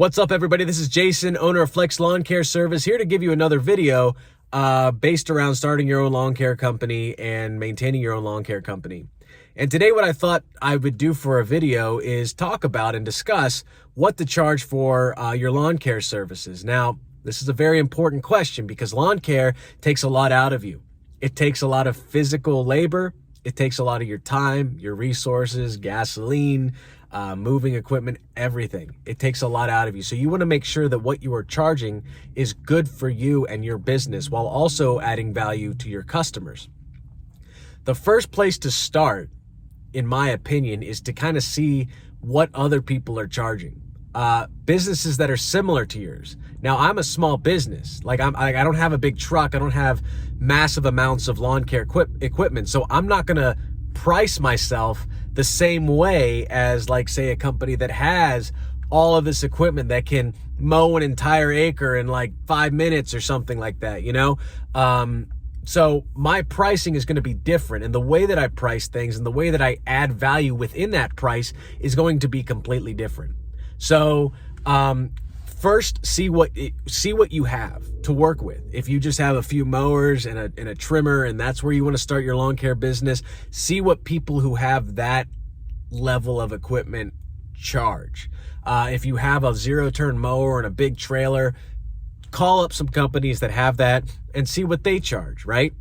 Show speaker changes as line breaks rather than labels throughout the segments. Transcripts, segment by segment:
What's up, everybody? This is Jason, owner of Flex Lawn Care Service, here to give you another video based around starting your own lawn care company and maintaining your own lawn care company. And today what I thought I would do for a video is talk about and discuss what to charge for your lawn care services. Now, this is a very important question because lawn care takes a lot out of you. It takes a lot of physical labor. It takes a lot of your time, your resources, gasoline, moving equipment, everything. It takes a lot out of you. So you want to make sure that what you are charging is good for you and your business while also adding value to your customers. The first place to start, in my opinion, is to kind of see what other people are charging. Businesses that are similar to yours. Now, I'm a small business. I don't have a big truck. I don't have massive amounts of lawn care equipment. So I'm not going to price myself the same way as, say, a company that has all of this equipment that can mow an entire acre in 5 minutes or something like that, you know? So my pricing is going to be different, and the way that I price things and the way that I add value within that price is going to be completely different. So, first, see what you have to work with. If you just have a few mowers and a trimmer, and that's where you want to start your lawn care business, see what people who have that level of equipment charge. If you have a zero-turn mower and a big trailer, call up some companies that have that and see what they charge, right?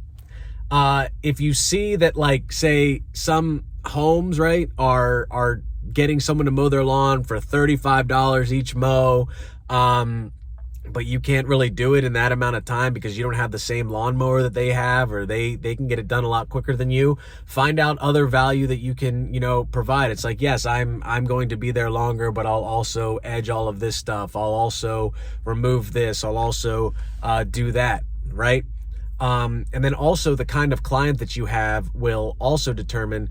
If you see that, say, some homes, right, are getting someone to mow their lawn for $35 each mow, but you can't really do it in that amount of time because you don't have the same lawnmower that they have, or they can get it done a lot quicker than you. Find out other value that you can, provide. It's like, yes, I'm going to be there longer, but I'll also edge all of this stuff. I'll also remove this. I'll also do that, right? And then also the kind of client that you have will also determine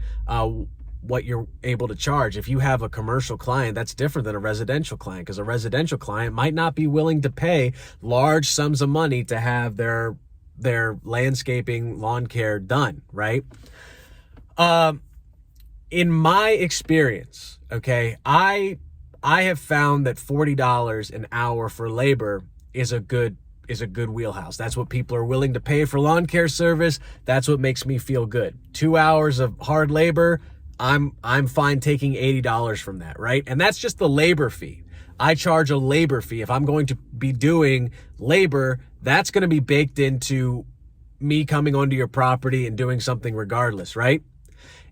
what you're able to charge. If you have a commercial client, that's different than a residential client, because a residential client might not be willing to pay large sums of money to have their landscaping, lawn care done, right? In my experience, okay, I have found that $40 an hour for labor is a good wheelhouse. That's what people are willing to pay for lawn care service. That's what makes me feel good. 2 hours of hard labor, I'm fine taking $80 from that, right? And that's just the labor fee. I charge a labor fee. If I'm going to be doing labor, that's going to be baked into me coming onto your property and doing something regardless, right?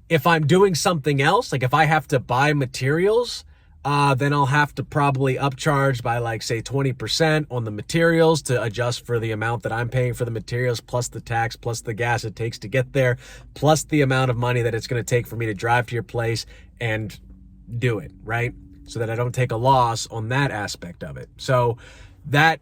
If I'm doing something else, like if I have to buy materials, then I'll have to probably upcharge by say 20% on the materials to adjust for the amount that I'm paying for the materials, plus the tax, plus the gas it takes to get there, plus the amount of money that it's going to take for me to drive to your place and do it, right? So that I don't take a loss on that aspect of it. So that,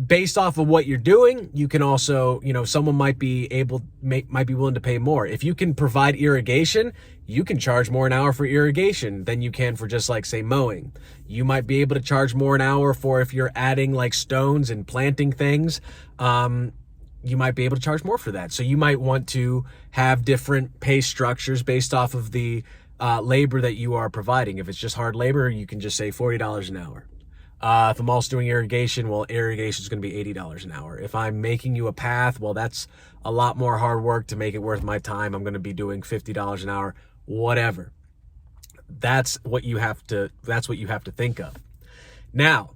based off of what you're doing, you can also, someone might be willing to pay more. If you can provide irrigation, you can charge more an hour for irrigation than you can for just say mowing. You might be able to charge more an hour for if you're adding stones and planting things. You might be able to charge more for that. So you might want to have different pay structures based off of the labor that you are providing. If it's just hard labor, you can just say $40 an hour. If I'm also doing irrigation, well, irrigation is going to be $80 an hour. If I'm making you a path, well, that's a lot more hard work to make it worth my time. I'm going to be doing $50 an hour, whatever. That's what you have to think of. Now,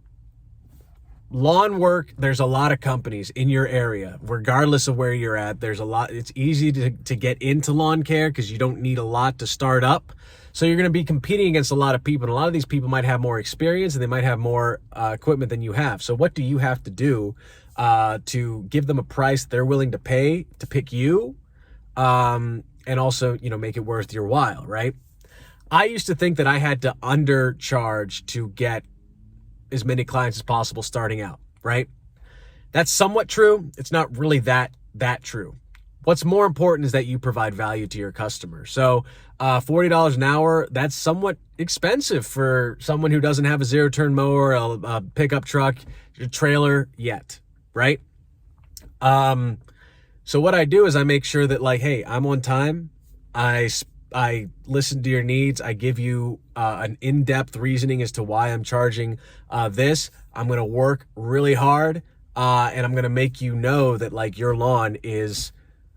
lawn work, there's a lot of companies in your area, regardless of where you're at. There's a lot. It's easy to get into lawn care because you don't need a lot to start up. So you're going to be competing against a lot of people, and a lot of these people might have more experience and they might have more equipment than you have. So what do you have to do to give them a price they're willing to pay to pick you, and also, make it worth your while, right? I used to think that I had to undercharge to get as many clients as possible starting out, right? That's somewhat true. It's not really that true. What's more important is that you provide value to your customer. So $40 an hour, that's somewhat expensive for someone who doesn't have a zero-turn mower, a pickup truck, a trailer yet, right? So what I do is I make sure that hey, I'm on time. I I listen to your needs. I give you an in-depth reasoning as to why I'm charging this. I'm going to work really hard, and I'm going to make you know that like your lawn is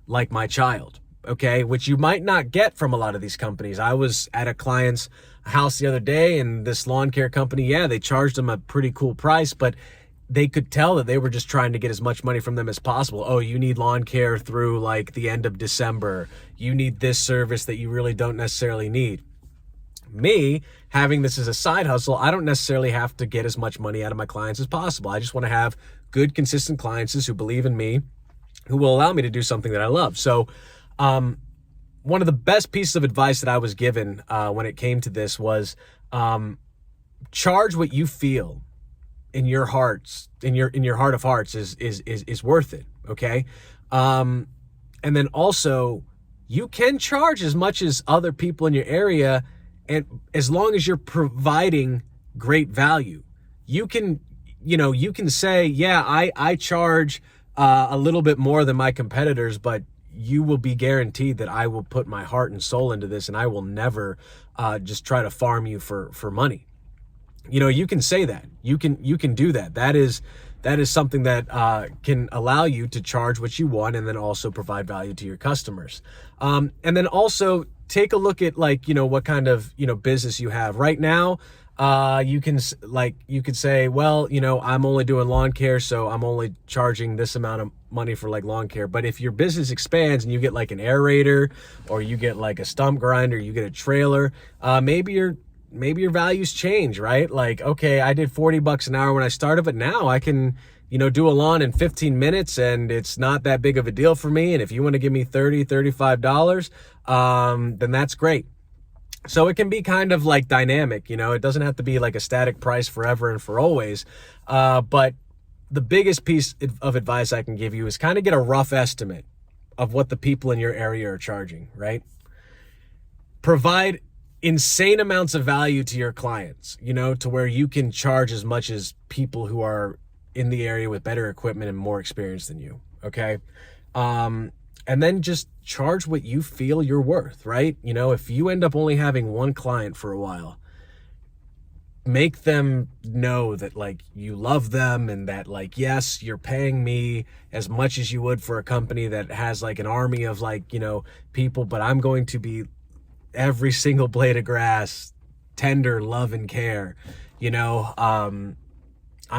like my child, okay? Which you might not get from a lot of these companies. I was at a client's house the other day, and this lawn care company, yeah, they charged them a pretty cool price, but they could tell that they were just trying to get as much money from them as possible. Oh, you need lawn care through like the end of December. You need this service that you really don't necessarily need. Me, having this as a side hustle, I don't necessarily have to get as much money out of my clients as possible. I just want to have good, consistent clients who believe in me, who will allow me to do something that I love. So one of the best pieces of advice that I was given when it came to this was charge what you feel in your hearts, in your heart of hearts is worth it. Okay. And then also you can charge as much as other people in your area, and as long as you're providing great value. You can say, yeah, I charge a little bit more than my competitors, but you will be guaranteed that I will put my heart and soul into this, and I will never just try to farm you for money. You can say that. You can do that. That is something that can allow you to charge what you want and then also provide value to your customers. And then also take a look at what kind of, business you have right now. You could say, well, I'm only doing lawn care, so I'm only charging this amount of money for like lawn care. But if your business expands and you get like an aerator, or you get like a stump grinder, you get a trailer, maybe your values change, right? Like, okay, I did $40 an hour when I started, but now I can, do a lawn in 15 minutes and it's not that big of a deal for me. And if you want to give me $30, $35, then that's great. So it can be kind of like dynamic, it doesn't have to be like a static price forever and for always. But the biggest piece of advice I can give you is kind of get a rough estimate of what the people in your area are charging, right? Provide insane amounts of value to your clients, to where you can charge as much as people who are in the area with better equipment and more experience than you. Okay. And then just charge what you feel you're worth, right? If you end up only having one client for a while, make them know that like you love them, and that like, yes, you're paying me as much as you would for a company that has like an army of like, people, but I'm going to be every single blade of grass, tender love and care. I'm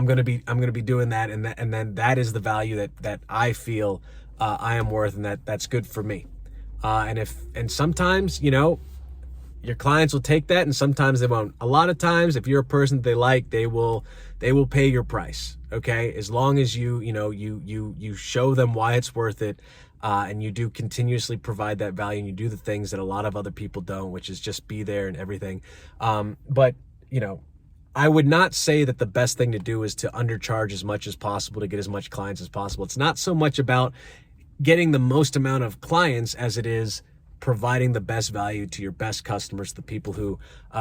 going to be doing that. And then that is the value that I feel I am worth, and that's good for me. And sometimes, your clients will take that, and sometimes they won't. A lot of times, if you're a person that they like, they will pay your price. Okay. As long as you show them why it's worth it. And you do continuously provide that value, and you do the things that a lot of other people don't, which is just be there and everything. But I would not say that the best thing to do is to undercharge as much as possible to get as much clients as possible. It's not so much about getting the most amount of clients as it is providing the best value to your best customers, the people who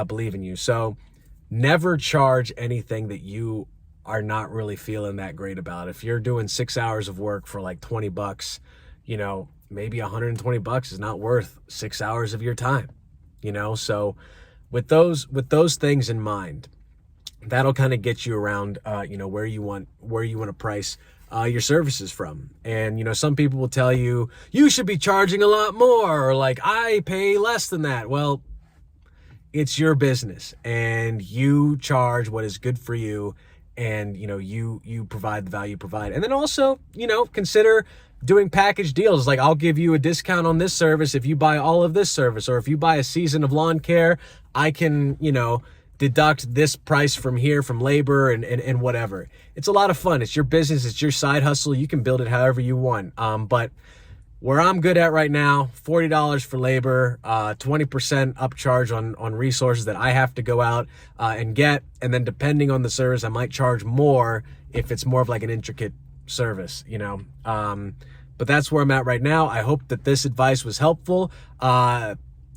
believe in you. So never charge anything that you are not really feeling that great about. If you're doing 6 hours of work for like $20, maybe $120 is not worth 6 hours of your time, So with those things in mind, that'll kind of get you around, where you want to price your services from. And, some people will tell you, you should be charging a lot more, or like, I pay less than that. Well, it's your business, and you charge what is good for you, and, you provide the value you provide. And then also, consider doing package deals. Like, I'll give you a discount on this service if you buy all of this service, or if you buy a season of lawn care, I can, deduct this price from here, from labor and whatever. It's a lot of fun. It's your business. It's your side hustle. You can build it however you want. But where I'm good at right now, $40 for labor, 20% upcharge on resources that I have to go out and get. And then depending on the service, I might charge more if it's more of like an intricate service, but that's where I'm at right now. I hope that this advice was helpful.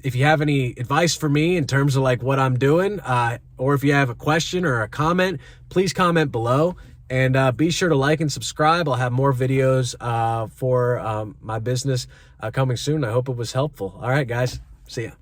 If you have any advice for me in terms of like what I'm doing, or if you have a question or a comment, please comment below, and be sure to like and subscribe. I'll have more videos for my business coming soon. I hope it was helpful. All right, guys. See ya.